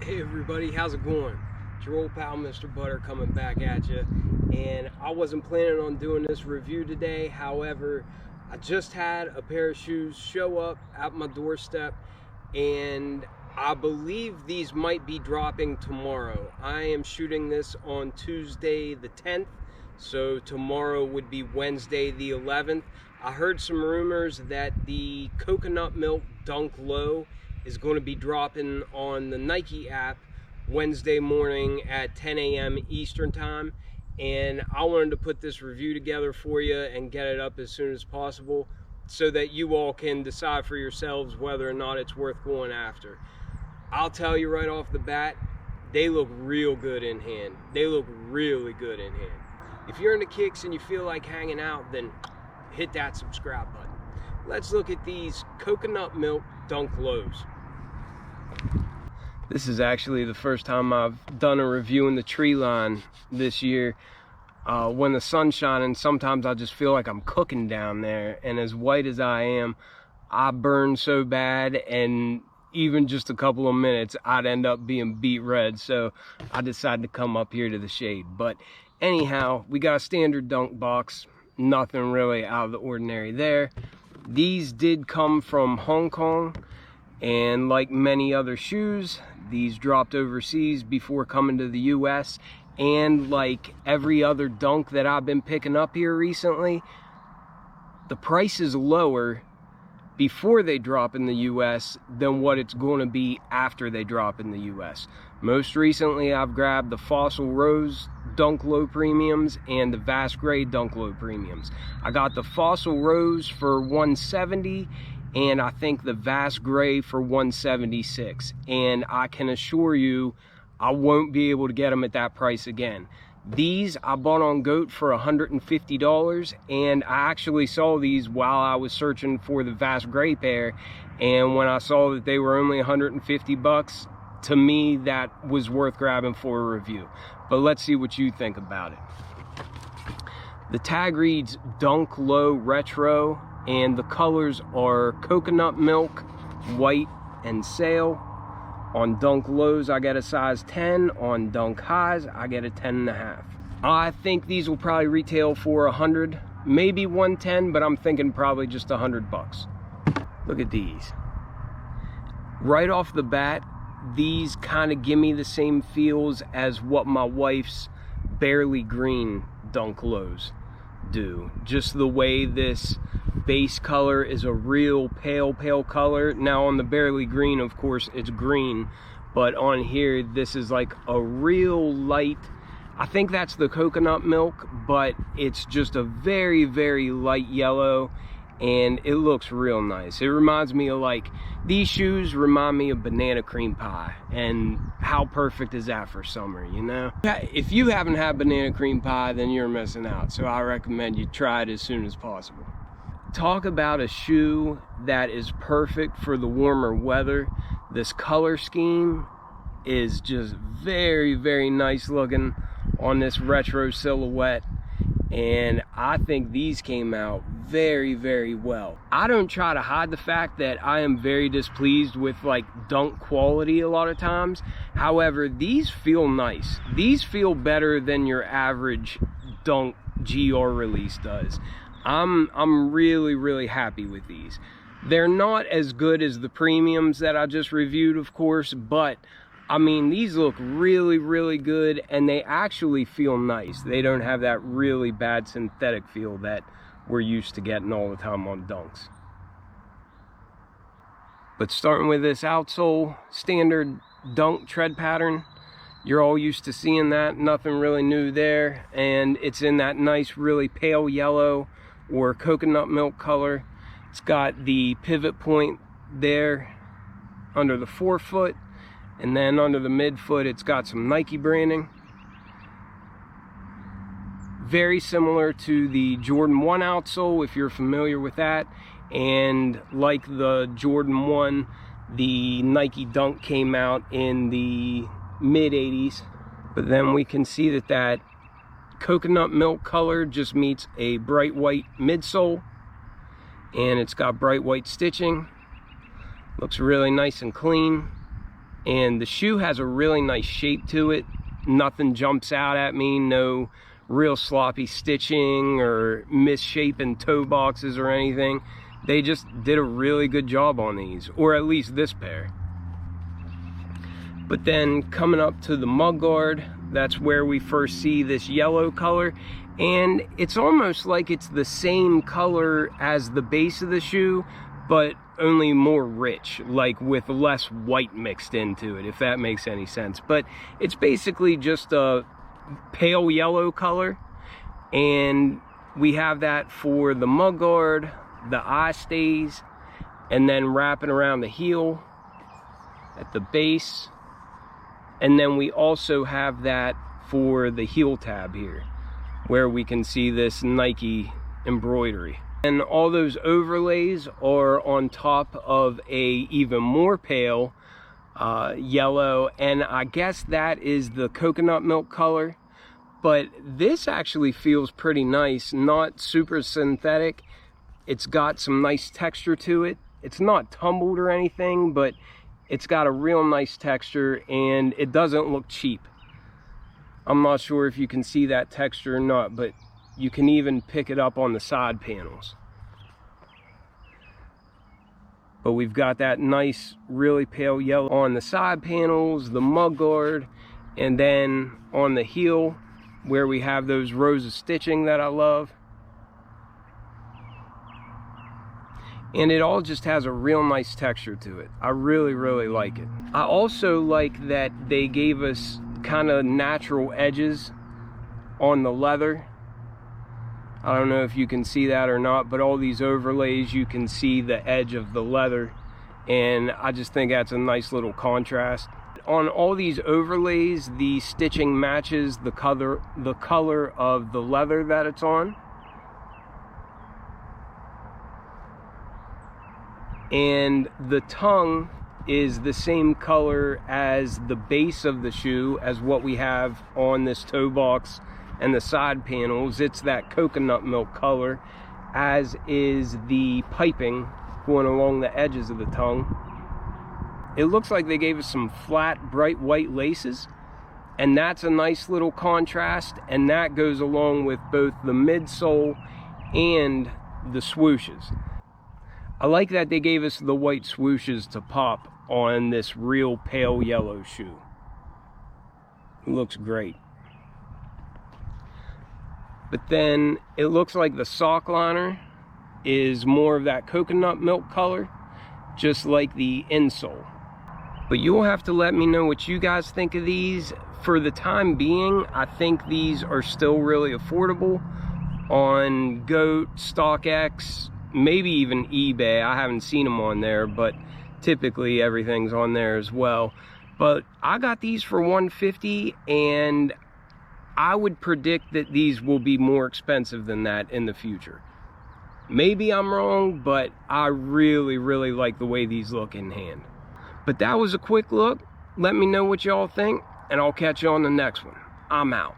Hey everybody, how's it going? It's your old pal Mr. Butter coming back at you. And I wasn't planning on doing this review today. However, I just had a pair of shoes show up at my doorstep, and I believe these might be dropping tomorrow. I am shooting this on Tuesday the 10th, so tomorrow would be Wednesday the 11th. I heard some rumors that the coconut milk Dunk Low is going to be dropping on the Nike app Wednesday morning at 10 a.m. Eastern time, and I wanted to put this review together for you and get it up as soon as possible so that you all can decide for yourselves whether or not it's worth going after. I'll tell you right off the bat, they look real good in hand. They look really good in hand. If you're into kicks and you feel like hanging out, then hit that subscribe button. Let's look at these coconut milk Dunk Lows. This is actually the first time I've done a review in the tree line this year. When the sun's shining, sometimes I just feel like I'm cooking down there, and as white as I am, I burn so bad, and even just a couple of minutes I'd end up being beet red, so I decided to come up here to the shade. But anyhow, we got a standard Dunk box, nothing really out of the ordinary there. These did come from Hong Kong, and like many other shoes, these dropped overseas before coming to the US. And like every other Dunk that I've been picking up here recently, the price is lower before they drop in the US than what it's going to be after they drop in the US. Most recently, I've grabbed the Fossil Rose Dunk Low Premiums and the Vast Gray Dunk Low Premiums. I got the Fossil Rose for $170, and I think the Vast Gray for $176. And I can assure you, I won't be able to get them at that price again. These I bought on Goat for $150, and I actually saw these while I was searching for the Vast Gray pair, and when I saw that they were only 150 bucks, to me that was worth grabbing for a review. But let's see what you think about it. The tag reads Dunk Low Retro, and the colors are coconut milk, white, and sail. On Dunk Lows, I get a size 10. On Dunk Highs, I get a 10.5. I think these will probably retail for 100, maybe 110, but I'm thinking probably just 100 bucks. Look at these. Right off the bat, these kind of give me the same feels as what my wife's Barely Green Dunk Lows do. Just the way this base color is a real pale color. Now on the Barely Green, of course, it's green, but on here this is like a real light, I think that's the coconut milk, but it's just a very light yellow, and it looks real nice. It reminds me of, like, these shoes remind me of banana cream pie, and how perfect is that for summer, you know? If you haven't had banana cream pie, then you're missing out, so I recommend you try it as soon as possible. Talk about a shoe that is perfect for the warmer weather. This color scheme is just very nice looking on this retro silhouette, and I think these came out very well. I don't try to hide the fact that I am very displeased with like Dunk quality a lot of times. However, these feel nice. These feel better than your average Dunk GR release does. I'm really happy with these. They're not as good as the premiums that I just reviewed, of course, but I mean, these look really good, and they actually feel nice. They don't have that really bad synthetic feel that we're used to getting all the time on Dunks. But starting with this outsole, standard Dunk tread pattern, you're all used to seeing that, nothing really new there, and it's in that nice really pale yellow or coconut milk color. It's got the pivot point there under the forefoot, and then under the midfoot it's got some Nike branding. Very similar to the Jordan 1 outsole, if you're familiar with that. And like the Jordan 1, the Nike Dunk came out in the mid-80s. But then we can see that that coconut milk color just meets a bright white midsole, and it's got bright white stitching. Looks really nice and clean. And the shoe has a really nice shape to it. Nothing jumps out at me, no real sloppy stitching or misshapen toe boxes or anything. They just did a really good job on these, or at least this pair. But then coming up to the mudguard, that's where we first see this yellow color, and it's almost like it's the same color as the base of the shoe, but only more rich, like with less white mixed into it, if that makes any sense. But it's basically just a pale yellow color, and we have that for the mudguard, the eye stays, and then wrapping around the heel at the base. And then we also have that for the heel tab here, where we can see this Nike embroidery. And all those overlays are on top of a even more pale yellow, and I guess that is the coconut milk color. But this actually feels pretty nice, not super synthetic. It's got some nice texture to it. It's not tumbled or anything, but it's got a real nice texture, and it doesn't look cheap. I'm not sure if you can see that texture or not, but you can even pick it up on the side panels. But we've got that nice, really pale yellow on the side panels, the mudguard, and then on the heel, where we have those rows of stitching that I love. And it all just has a real nice texture to it. I really, really like it. I also like that they gave us kind of natural edges on the leather. I don't know if you can see that or not, but all these overlays, you can see the edge of the leather, and I just think that's a nice little contrast. On all these overlays, the stitching matches the color of the leather that it's on. And the tongue is the same color as the base of the shoe, as what we have on this toe box and the side panels. It's that coconut milk color, as is the piping going along the edges of the tongue. It looks like they gave us some flat, bright white laces, and that's a nice little contrast, and that goes along with both the midsole and the swooshes. I like that they gave us the white swooshes to pop on this real pale yellow shoe. It looks great. But then it looks like the sock liner is more of that coconut milk color, just like the insole. But you'll have to let me know what you guys think of these. For the time being, I think these are still really affordable on GOAT, StockX, maybe even eBay. I haven't seen them on there, but typically everything's on there as well. But I got these for $150, and I would predict that these will be more expensive than that in the future. Maybe I'm wrong, but I really, really like the way these look in hand. But that was a quick look. Let me know what y'all think, and I'll catch you on the next one. I'm out.